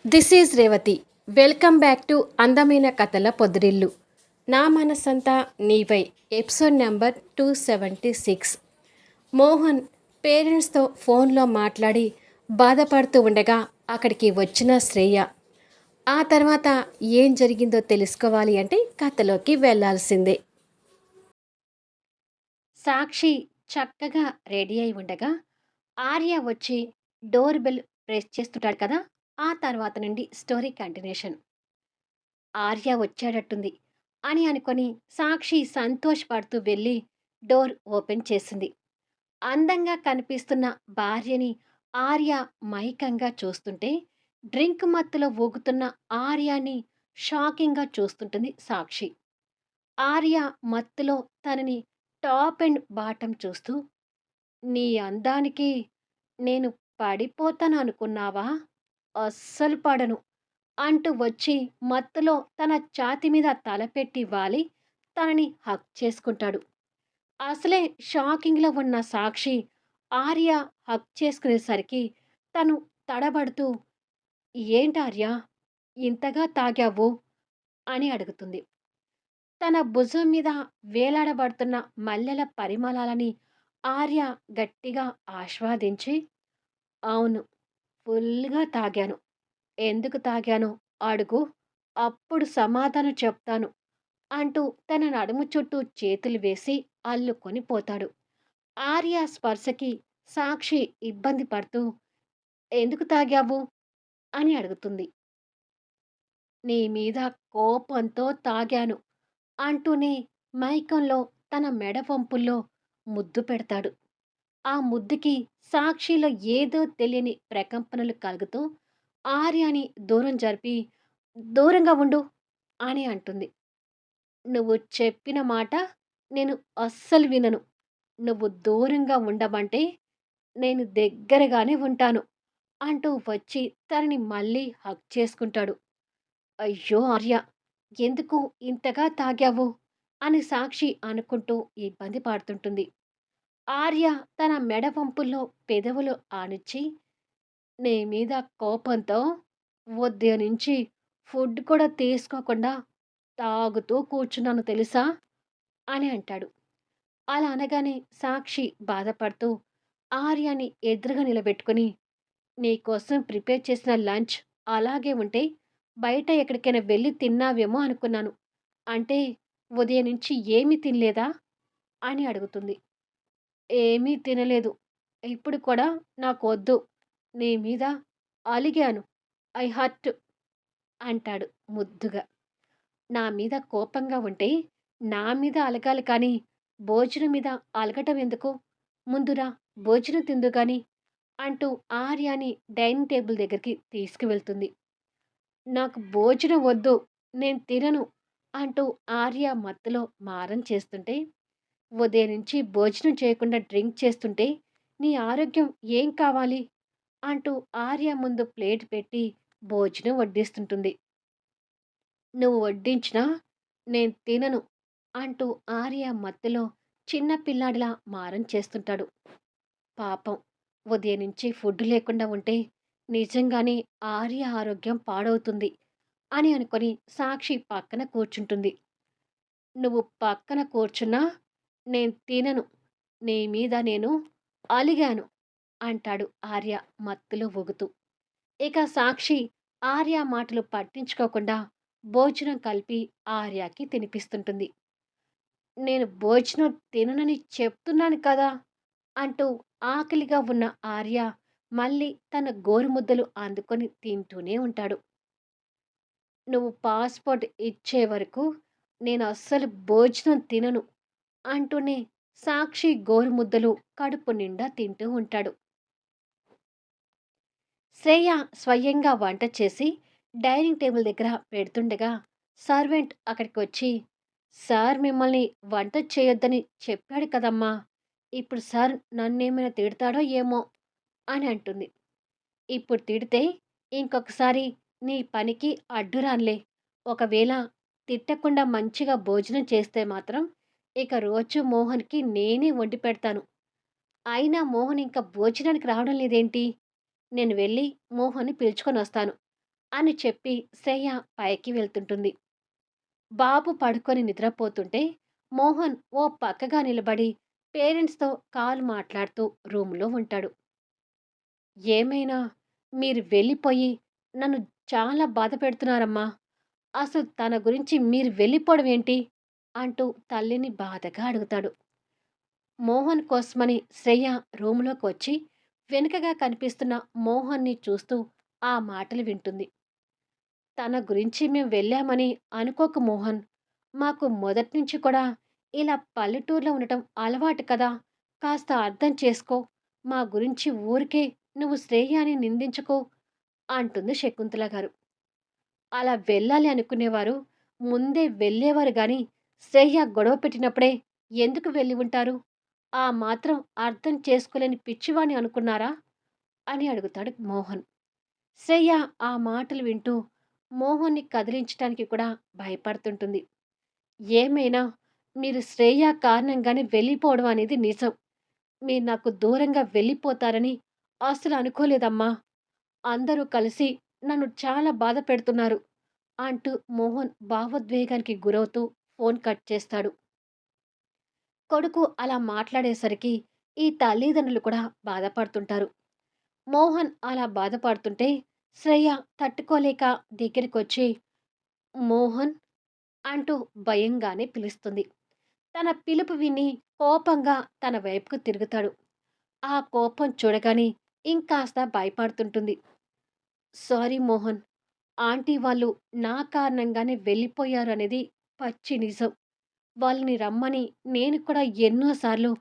This is Revathi. Welcome back to అందమైన కథల పొదిరిల్లు. నా మనసంతా నీవై. Episode number 276. మోహన్ పేరెంట్స్తో ఫోన్లో మాట్లాడి బాధపడుతూ ఉండగా అక్కడికి వచ్చిన శ్రేయ. ఆ తర్వాత ఏం జరిగిందో తెలుసుకోవాలి అంటే కథలోకి వెళ్ళాల్సిందే. సాక్షి చక్కగా రెడీ అయి ఉండగా ఆర్య వచ్చి డోర్ బెల్ ప్రెస్ చేస్తుంటాడు కదా. ఆ తర్వాత నుండి స్టోరీ కంటిన్యూషన్. ఆర్య వచ్చాడట్టుంది అని అనుకొని సాక్షి సంతోషపడుతూ వెళ్ళి డోర్ ఓపెన్ చేసింది. అందంగా కనిపిస్తున్న భార్యని ఆర్య మైకంగా చూస్తుంటే డ్రింక్ మత్తులో ఊగుతున్న ఆర్యాని షాకింగ్గా చూస్తుంటుంది సాక్షి. ఆర్య మత్తులో తనని టాప్ అండ్ బాటం చూస్తూ, నీ అందానికి నేను పడిపోతాను అనుకున్నావా? అస్సలు పడను అంటూ వచ్చి మత్తులో తన ఛాతీ మీద తలపెట్టి వాలి తనని హక్ చేసుకుంటాడు. అసలే షాకింగ్‌లో ఉన్న సాక్షి ఆర్య హగ్ చేసుకునేసరికి తను తడబడుతూ, "ఏంటార్య ఇంతగా తాగావు?" అని అడుగుతుంది. తన భుజం మీద వేలాడబడుతున్న మల్లెల పరిమళాలని ఆర్య గట్టిగా ఆస్వాదించి, "అవును, ఫుల్‌గా తాగాను. ఎందుకు తాగానో అడుగు, అప్పుడు సమాధానం చెప్తాను" అంటూ తన నడుము చుట్టూ చేతులు వేసి అల్లుకొని పోతాడు. ఆర్య స్పర్శకి సాక్షి ఇబ్బంది పడుతూ, "ఎందుకు తాగావు?" అని అడుగుతుంది. "నీ మీద కోపంతో తాగాను" అంటూనే మైకంలో తన మెడ వంపుల్లో ముద్దు పెడతాడు. ఆ ముద్దుకి సాక్షిలో ఏదో తెలియని ప్రకంపనలు కలుగుతూ ఆర్యని దూరం జరిపి, "దూరంగా ఉండు" అని అంటుంది. "నువ్వు చెప్పిన మాట నేను అస్సలు వినను. నువ్వు దూరంగా ఉండమంటే నేను దగ్గరగానే ఉంటాను" అంటూ వచ్చి తనని మళ్ళీ హగ్ చేసుకుంటాడు. "అయ్యో ఆర్య! ఎందుకు ఇంతగా తాగావు?" అని సాక్షి అనుకుంటూ ఇబ్బంది పడుతుంటుంది. ఆర్య తన మెడ వంపుల్లో పెదవులు ఆనించి, "నీ మీద కోపంతో ఉదయం నుంచి ఫుడ్ కూడా తీసుకోకుండా తాగుతూ కూర్చున్నాను తెలుసా" అని అంటాడు. అలా అనగానే సాక్షి బాధపడుతూ ఆర్యని ఎదురుగా నిలబెట్టుకొని, "నీకోసం ప్రిపేర్ చేసిన లంచ్ అలాగే ఉంటే బయట ఎక్కడికైనా వెళ్ళి తిన్నావేమో అనుకున్నాను. అంటే ఉదయం నుంచి ఏమీ తినలేదా?" అని అడుగుతుంది. "ఏమీ తినలేదు. ఇప్పుడు కూడా నాకొద్దు. నీ మీద అలిగాను. ఐ హర్ట్" అంటాడు ముద్దుగా. "నా మీద కోపంగా ఉంటే నా మీద అలగాలి కానీ భోజనం మీద అలగటం ఎందుకు? ముందు రా, భోజనం తిందువు గాని" అంటూ ఆర్యాని డైనింగ్ టేబుల్ దగ్గరికి తీసుకువెళ్తుంది. "నాకు భోజనం వద్దు. నేను తినను" అంటూ ఆర్య మత్తులో మారం చేస్తుంటే, "ఉదయం నుంచి భోజనం చేయకుండా డ్రింక్ చేస్తుంటే నీ ఆరోగ్యం ఏం కావాలి?" అంటూ ఆర్య ముందు ప్లేట్ పెట్టి భోజనం వడ్డిస్తుంటుంది. "నువ్వు వడ్డించినా నేను తినను" అంటూ ఆర్య మత్తులో చిన్న పిల్లాడిలా మారం చేస్తుంటాడు. పాపం ఉదయం నుంచి ఫుడ్ లేకుండా ఉంటే నిజంగానే ఆర్య ఆరోగ్యం పాడవుతుంది అని అనుకొని సాక్షి పక్కన కూర్చుంటుంది. "నువ్వు పక్కన కూర్చున్నా నేను తినను. నీ మీద నేను అలిగాను" అంటాడు ఆర్య మత్తులో ఊగుతూ. ఇక సాక్షి ఆర్య మాటలు పట్టించుకోకుండా భోజనం కలిపి ఆర్యకి తినిపిస్తుంటుంది. "నేను భోజనం తిననని చెప్తున్నాను కదా" అంటూ ఆకలిగా ఉన్న ఆర్య మళ్ళీ తన గోరుముద్దలు అందుకొని తింటూనే ఉంటాడు. "నువ్వు పాస్‌పోర్ట్ ఇచ్చే వరకు నేను అస్సలు భోజనం తినను" అంటూనే సాక్షి గోరుముద్దలు కడుపు నిండా తింటూ ఉంటాడు. శ్రేయ స్వయంగా వంట చేసి డైనింగ్ టేబుల్ దగ్గర పెడుతుండగా సర్వెంట్ అక్కడికి వచ్చి, "సార్ మిమ్మల్ని వంట చేయొద్దని చెప్పాడు కదమ్మా! ఇప్పుడు సార్ నన్నేమైనా తిడతాడో ఏమో" అని అంటుంది. "ఇప్పుడు తిడితే ఇంకొకసారి నీ పనికి అడ్డురానులే. ఒకవేళ తిట్టకుండా మంచిగా భోజనం చేస్తే మాత్రం ఇక రోజు మోహన్‌కి నేనే వండి పెడతాను. అయినా మోహన్ ఇంకా భోజనానికి రావడం లేదేంటి? నేను వెళ్ళి మోహన్‌ని పిలుచుకొనొస్తాను" అని చెప్పి శ్రేయ పైకి వెళ్తుంటుంది. బాబు పడుకొని నిద్రపోతుంటే మోహన్ ఓ పక్కగా నిలబడి పేరెంట్స్‌తో కాల్ మాట్లాడుతూ రూమ్‌లో ఉంటాడు. "ఏమైనా మీరు వెళ్ళిపోయి నన్ను చాలా బాధ పెడుతున్నారమ్మా. అసలు తన గురించి మీరు వెళ్ళిపోవడం ఏంటి?" అంటూ తల్లిని బాధగా అడుగుతాడు. మోహన్ కోసమని శ్రేయ రూమ్‌లోకొచ్చి వెనుకగా కనిపిస్తున్న మోహన్‌ని చూస్తూ ఆ మాటలు వింటుంది. "తన గురించి మేం వెళ్ళామని అనుకోకు మోహన్. మాకు మొదట్నుంచి కూడా ఇలా పల్లెటూరులో ఉండటం అలవాటు కదా! కాస్త అర్థం చేసుకో. మా గురించి ఊరికే నువ్వు శ్రేయ అని నిందించకు" అంటుంది శకుంతల గారు. అలా వెళ్ళాలి అనుకునేవారు ముందే వెళ్ళేవారు గాని, శ్రేయ గొడవ పెట్టినప్పుడే ఎందుకు వెళ్ళి ఉంటారు? ఆ మాత్రం అర్థం చేసుకోలేని పిచ్చివాడిని అనుకున్నారా? అని అడుగుతాడు మోహన్. శ్రేయ ఆ మాటలు వింటూ మోహన్‌ని కదిలించటానికి కూడా భయపడుతుంటుంది. ఏమైనా మీరు శ్రేయ కారణంగానే వెళ్ళిపోవడం అనేది నిజం. మీరు నాకు దూరంగా వెళ్ళిపోతారని అస్సలు అనుకోలేదమ్మా. అందరూ కలిసి నన్ను చాలా బాధ పెడుతున్నారు అంటూ మోహన్ భావోద్వేగానికి గురవుతూ ఫోన్ కట్ చేస్తాడు. కొడుకు అలా మాట్లాడేసరికి ఈ తల్లిదండ్రులు కూడా బాధపడుతుంటారు. మోహన్ అలా బాధపడుతుంటే శ్రేయ తట్టుకోలేక దగ్గరికొచ్చి మోహన్ అంటూ భయంగానే పిలుస్తుంది. తన పిలుపు విని కోపంగా తన వైపుకు తిరుగుతాడు. ఆ కోపం చూడగానే ఇంకాస్త భయపడుతుంటుంది. సారీ మోహన్. ఆంటీ వాళ్ళు నా కారణంగానే వెళ్ళిపోయారు అనేది పచ్చి నిజం. వాళ్ళని రమ్మని నేను కూడా ఎన్నో సార్లు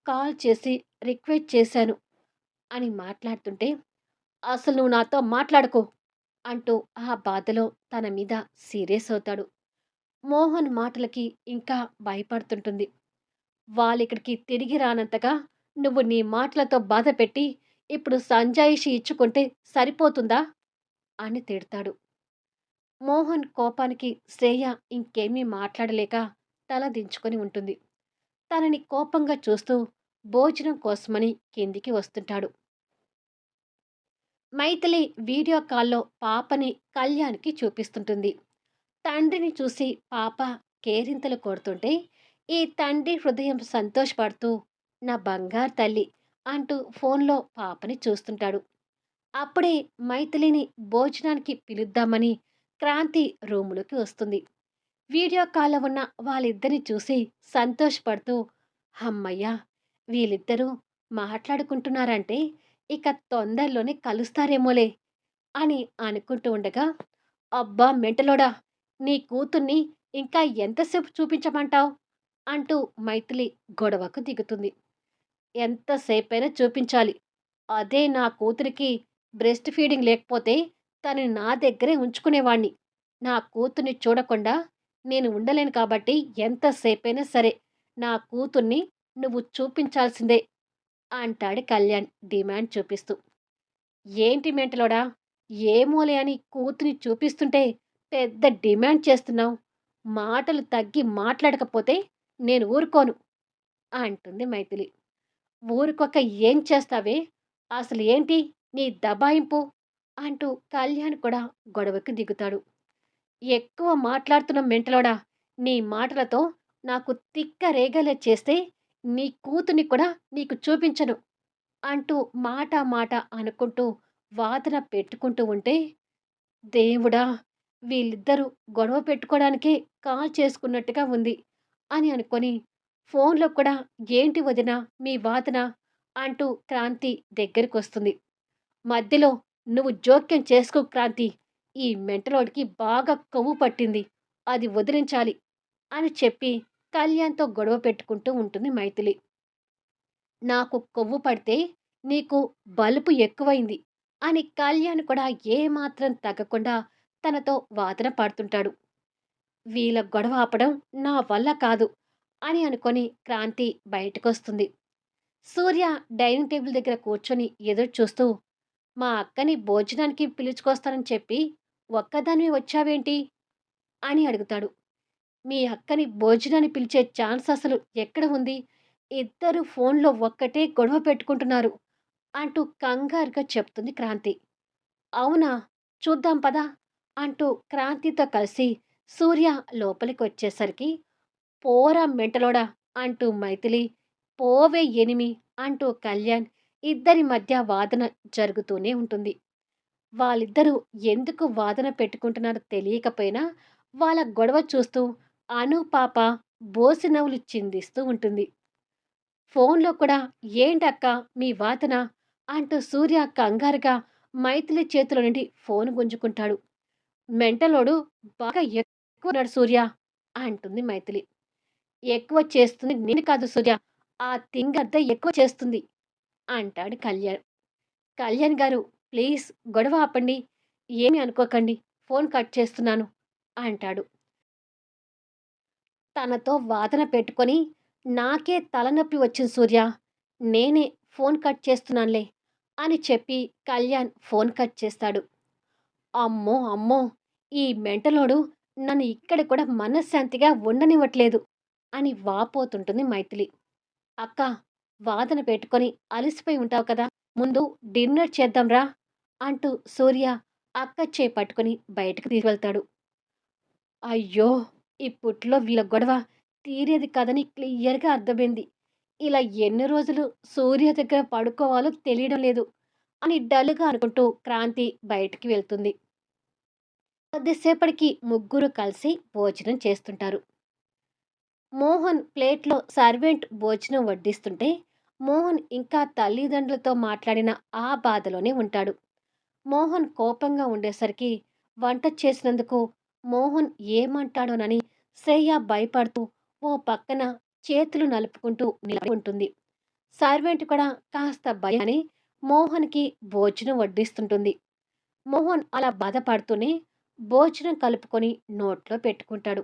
కాల్ చేసి రిక్వెస్ట్ చేశాను అని మాట్లాడుతుంటే, "అసలు నువ్వు నాతో మాట్లాడకు" అంటూ ఆ బాధలో తన మీద సీరియస్ అవుతాడు. మోహన్ మాటలకి ఇంకా భయపడుతుంటుంది. వాళ్ళిక్కడికి తిరిగి రానంతగా నువ్వు నీ మాటలతో బాధపెట్టి, ఇప్పుడు సంజాయిషీ ఇచ్చుకుంటే సరిపోతుందా? అని తిడతాడు. మోహన్ కోపానికి శ్రేయ ఇంకేమీ మాట్లాడలేక తల దించుకొని ఉంటుంది. తనని కోపంగా చూస్తూ భోజనం కోసమని కిందికి వస్తుంటాడు. మైథిలి వీడియో కాల్‌లో పాపని కళ్యాణ్‌కి చూపిస్తుంటుంది. తండ్రిని చూసి పాప కేరింతలు కొడుతుంటే, ఈ తండ్రి హృదయం సంతోషపడుతూ, "నా బంగారు తల్లి" అంటూ ఫోన్‌లో పాపని చూస్తుంటాడు. అప్పుడే మైథిలిని భోజనానికి పిలుద్దామని క్రాంతి రూములోకి వస్తుంది. వీడియో కాల్‌లో ఉన్న వాళ్ళిద్దరిని చూసి సంతోషపడుతూ, హమ్మయ్య! వీళ్ళిద్దరూ మాట్లాడుకుంటున్నారంటే, ఇక తొందరలోనే కలుస్తారేమోలే అని అనుకుంటూ ఉండగా, అబ్బా మెంటలోడా! నీ కూతుర్ని ఇంకా ఎంతసేపు చూపించమంటావు? అంటూ మైథిలి గొడవకు దిగుతుంది. ఎంతసేపైనా చూపించాలి. అదే నా కూతురికి బ్రెస్ట్ ఫీడింగ్ లేకపోతే తనని నా దగ్గరే ఉంచుకునేవాణ్ణి. నా కూతుర్ని చూడకుండా నేను ఉండలేను కాబట్టి ఎంతసేపైనా సరే నా కూతుర్ని నువ్వు చూపించాల్సిందే అంటాడు కళ్యాణ్ డిమాండ్ చూపిస్తూ. ఏంటి మెంటలోడా? ఏమోలే అని కూతుర్ని చూపిస్తుంటే పెద్ద డిమాండ్ చేస్తున్నావు. మాటలు తగ్గి మాట్లాడకపోతే నేను ఊరుకోను అంటుంది మైథిలి. ఊరుకోక ఏం చేస్తావే? అసలు ఏంటి నీ దబాయింపు? అంటూ కళ్యాణ్ కూడా గొడవకు దిగుతాడు. ఎక్కువ మాట్లాడుతున్న మెంటలోడా! నీ మాటలతో నాకు తిక్క రేగేలా చేస్తే నీ కూతుర్ని కూడా నీకు చూపించను అంటూ మాట మాట అనుకుంటూ వాదన పెట్టుకుంటూ ఉంటే, దేవుడా! వీళ్ళిద్దరూ గొడవ పెట్టుకోవడానికే కాల్ చేసుకున్నట్టుగా ఉంది అని అనుకొని ఫోన్‌లో కూడా ఏంటి వదినా మీ వాదన అంటూ క్రాంతి దగ్గరకొస్తుంది. మధ్యలో నువ్వు జోక్యం చేసుకోకు క్రాంతి. ఈ మెంటలోడికి బాగా కొవ్వు పట్టింది. అది వదిలించాలి అని చెప్పి కళ్యాణ్‌తో గొడవ పెట్టుకుంటూ ఉంటుంది మైథిలి. నాకు కొవ్వు పడితే నీకు బలుపు ఎక్కువైంది అని కళ్యాణ్ కూడా ఏమాత్రం తగ్గకుండా తనతో వాదన పడుతుంటాడు. వీళ్ళ గొడవ ఆపడం నా వల్ల కాదు అని అనుకొని క్రాంతి బయటకొస్తుంది. సూర్య డైనింగ్ టేబుల్ దగ్గర కూర్చొని ఎదురు చూస్తూ మా అక్కని భోజనానికి పిలుచుకొస్తానని చెప్పి ఒక్కదానివే వచ్చావేంటి అని అడుగుతాడు. మీ అక్కని భోజనాన్ని పిలిచే ఛాన్స్ అసలు ఎక్కడ ఉంది? ఇద్దరు ఫోన్‌లో ఒక్కటే గొడవ పెట్టుకుంటున్నారు అంటూ కంగారుగా చెప్తుంది క్రాంతి. అవునా? చూద్దాం పద అంటూ క్రాంతితో కలిసి సూర్య లోపలికొచ్చేసరికి పోరా మెంటలోడా అంటూ మైథిలి, పోవే ఎనిమి అంటూ కళ్యాణ్ ఇద్దరి మధ్య వాదన జరుగుతూనే ఉంటుంది. వాళ్ళిద్దరూ ఎందుకు వాదన పెట్టుకుంటున్నారో తెలియకపోయినా వాళ్ళ గొడవ చూస్తూ అను పాప బోసినవ్వులు చిందిస్తూ ఉంటుంది. ఫోన్లో కూడా ఏంటక్క మీ వాదన అంటూ సూర్య కంగారుగా మైథిలి చేతిలో నుండి ఫోన్ గుంజుకుంటాడు. మెంటలోడు బాగా ఎక్కువన్నాడు సూర్య అంటుంది మైథిలి. ఎక్కువ చేస్తుంది నేను కాదు సూర్య. ఆ తింగర్ద ఎక్కువ చేస్తుంది అంటాడు కళ్యాణ్. కళ్యాణ్ గారు ప్లీజ్ గొడవ ఆపండి. ఏమి అనుకోకండి. ఫోన్ కట్ చేస్తున్నాను అంటాడు. తనతో వాదన పెట్టుకొని నాకే తలనొప్పి వచ్చింది సూర్య. నేనే ఫోన్ కట్ చేస్తున్నానులే అని చెప్పి కళ్యాణ్ ఫోన్ కట్ చేస్తాడు. అమ్మో! అమ్మో! ఈ మెంటలోడు నన్ను ఇక్కడ కూడా మనశ్శాంతిగా ఉండనివ్వట్లేదు అని వాపోతుంటుంది మైథిలి. అక్కా! వాదన పెట్టుకొని అలసిపోయి ఉంటావు కదా! ముందు డిన్నర్ చేద్దాం రా! అంటూ సూర్య అక్క చేయి పట్టుకొని బయటకు తీసుకెళ్తాడు. అయ్యో! ఇప్పట్లో వీళ్ళ గొడవ తీరేది కాదని క్లియర్‌గా అర్థమైంది. ఇలా ఎన్ని రోజులు సూర్య దగ్గర పడుకోవాలో తెలియడం లేదు అని డల్‌గా అనుకుంటూ క్రాంతి బయటికి వెళ్తుంది. కొద్దిసేపటికి ముగ్గురు కలిసి భోజనం చేస్తుంటారు. మోహన్ ప్లేట్‌లో సర్వెంట్ భోజనం వడ్డిస్తుంటే, మోహన్ ఇంకా తల్లిదండ్రులతో మాట్లాడిన ఆ బాధలోనే ఉంటాడు. మోహన్ కోపంగా ఉండేసరికి వంట చేసినందుకు మోహన్ ఏమంటాడోనని శ్రేయ భయపడుతూ ఓ పక్కన చేతులు నలుపుకుంటూ నిలబడి ఉంటుంది. సర్వెంట్ కూడా కాస్త భయమని మోహన్‌కి భోజనం వడ్డిస్తుంటుంది. మోహన్ అలా బాధపడుతూనే భోజనం కలుపుకొని నోట్లో పెట్టుకుంటాడు.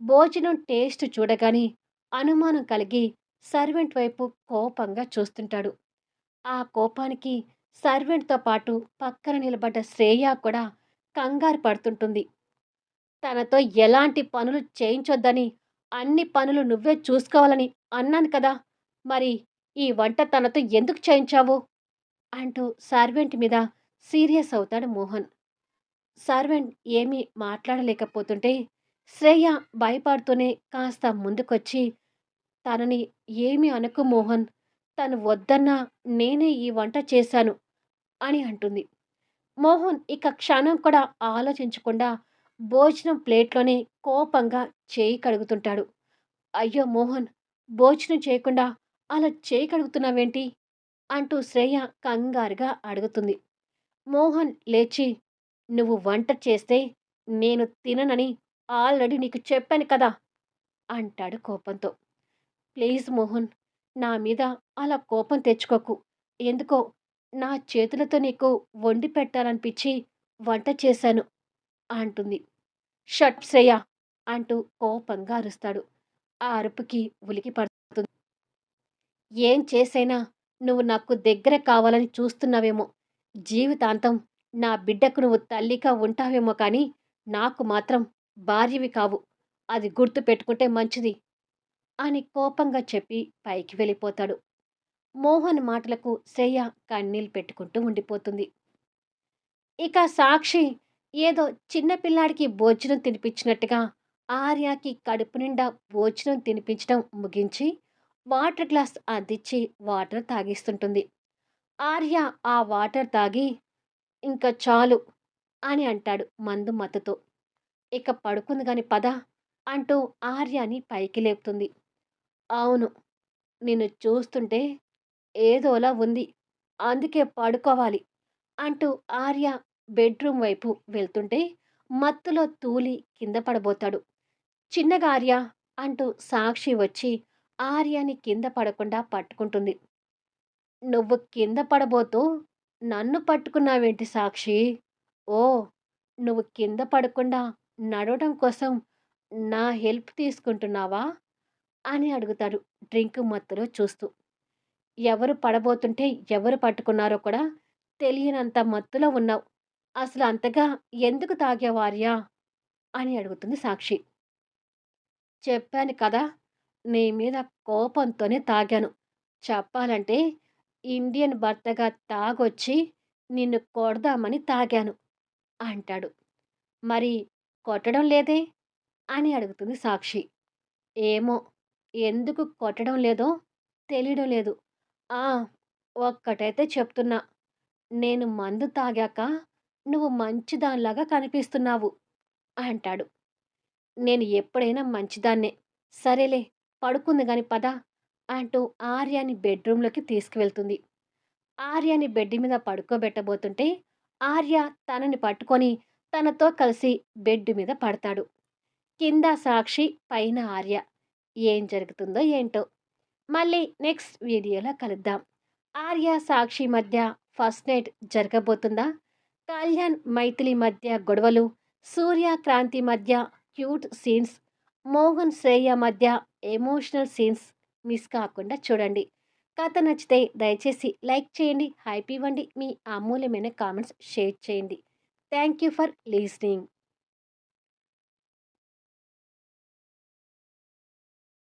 భోజనం టేస్ట్ చూడగానే అనుమానం కలిగి సర్వెంట్ వైపు కోపంగా చూస్తుంటాడు. ఆ కోపానికి సర్వెంట్‌తో పాటు పక్కన నిలబడ్డ శ్రేయ కూడా కంగారు పడుతుంటుంది. తనతో ఎలాంటి పనులు చేయించొద్దని, అన్ని పనులు నువ్వే చూసుకోవాలని అన్నాను కదా! మరి ఈ వంట తనతో ఎందుకు చేయించావు? అంటూ సర్వెంట్ మీద సీరియస్ అవుతాడు మోహన్. సర్వెంట్ ఏమీ మాట్లాడలేకపోతుంటే, శ్రేయ భయపడుతూనే కాస్త ముందుకొచ్చి, తనని ఏమీ అనకు మోహన్. తను వద్దన్నా నేనే ఈ వంట చేశాను అని అంటుంది. మోహన్ ఇక క్షణం కూడా ఆలోచించకుండా భోజనం ప్లేట్‌లోనే కోపంగా చేయి కడుగుతుంటాడు. అయ్యో! మోహన్ భోజనం చేయకుండా అలా చేయి కడుగుతున్నావేంటి? అంటూ శ్రేయ కంగారుగా అడుగుతుంది. మోహన్ లేచి, "నువ్వు వంట చేస్తే నేను తిననని ఆల్రెడీ నీకు చెప్పాను కదా!" అంటాడు కోపంతో. "ప్లీజ్ మోహన్, నా మీద అలా కోపం తెచ్చుకోకు. ఎందుకో నా చేతులతో నీకు వండి పెట్టాలనిపిచ్చి వంట చేశాను" అంటుంది. "షట్ శ్రేయ" అంటూ కోపంగా అరుస్తాడు. ఆ అరుపుకి ఉలికి పడుతుంది. "ఏం చేసైనా నువ్వు నాకు దగ్గర కావాలని చూస్తున్నావేమో. జీవితాంతం నా బిడ్డకు నువ్వు తల్లిగా ఉంటావేమో కానీ, నాకు మాత్రం భార్యవి కావు. అది గుర్తుపెట్టుకుంటే మంచిది" అని కోపంగా చెప్పి పైకి వెళ్ళిపోతాడు. మోహన్ మాటలకు శ్రేయ కన్నీళ్ళు పెట్టుకుంటూ ఉండిపోతుంది. ఇక సాక్షి ఏదో చిన్న పిల్లాడికి భోజనం తినిపించినట్టుగా ఆర్యకి కడుపు నిండా భోజనం తినిపించడం ముగించి వాటర్ గ్లాస్ అందించి వాటర్ తాగిస్తుంటుంది. ఆర్య ఆ వాటర్ తాగి "ఇంక చాలు" అని అంటాడు మందు మత్తుతో. "ఇక పడుకుంది గాని పద" అంటూ ఆర్యని పైకి లేపుతుంది. "అవును. నిన్ను చూస్తుంటే ఏదోలా ఉంది. అందుకే పడుకోవాలి" అంటూ ఆర్య బెడ్‌రూమ్ వైపు వెళ్తుంటే మత్తులో తూలి కింద పడబోతాడు. "చిన్నగా ఆర్య" అంటూ సాక్షి వచ్చి ఆర్యని కింద పడకుండా పట్టుకుంటుంది. "నువ్వు కింద పడబోతూ నన్ను పట్టుకున్నావేంటి సాక్షి? ఓహ్! నువ్వు కింద పడకుండా నడవడం కోసం నా హెల్ప్ తీసుకుంటున్నావా?" అని అడుగుతాడు డ్రింక్ మత్తులో చూస్తూ. ఎవరు పడబోతుంటే ఎవరు పట్టుకున్నారో కూడా తెలియనంత మత్తులో ఉన్నావు. అసలు అంతగా ఎందుకు తాగావు ఆర్య? అని అడుగుతుంది సాక్షి. చెప్పాను కదా! నీ మీద కోపంతోనే తాగాను. చెప్పాలంటే ఇండియన్ భర్తగా తాగొచ్చి నిన్ను కొడదామని తాగాను అంటాడు. మరి కొట్టడం లేదే? అని అడుగుతుంది సాక్షి. ఏమో! ఎందుకు కొట్టడం లేదో తెలియడం లేదు. ఆ! ఒక్కటైతే చెప్తున్నా. నేను మందు తాగాక నువ్వు మంచిదానిలాగా కనిపిస్తున్నావు అంటాడు. నేను ఎప్పుడైనా మంచిదాన్నే. సరేలే పడుకుంది గాని పద అంటూ ఆర్యని బెడ్‌రూమ్‌లోకి తీసుకువెళ్తుంది. ఆర్యని బెడ్ మీద పడుకోబెట్టబోతుంటే ఆర్య తనని పట్టుకొని తనతో కలిసి బెడ్ మీద పడతాడు. కింద సాక్షి, పైన ఆర్య. ఏం జరుగుతుందో ఏంటో! మళ్ళీ నెక్స్ట్ వీడియోలో కలుద్దాం. ఆర్య, సాక్షి మధ్య ఫస్ట్ నైట్ జరగబోతుందా? కళ్యాణ్, మైథిలి మధ్య గొడవలు, సూర్య, క్రాంతి మధ్య క్యూట్ సీన్స్, మోహన్, శ్రేయ మధ్య ఎమోషనల్ సీన్స్ మిస్ కాకుండా చూడండి. కథ నచ్చితే దయచేసి లైక్ చేయండి, హైప్ ఇవ్వండి, మీ అమూల్యమైన కామెంట్స్ షేర్ చేయండి. Thank you for listening.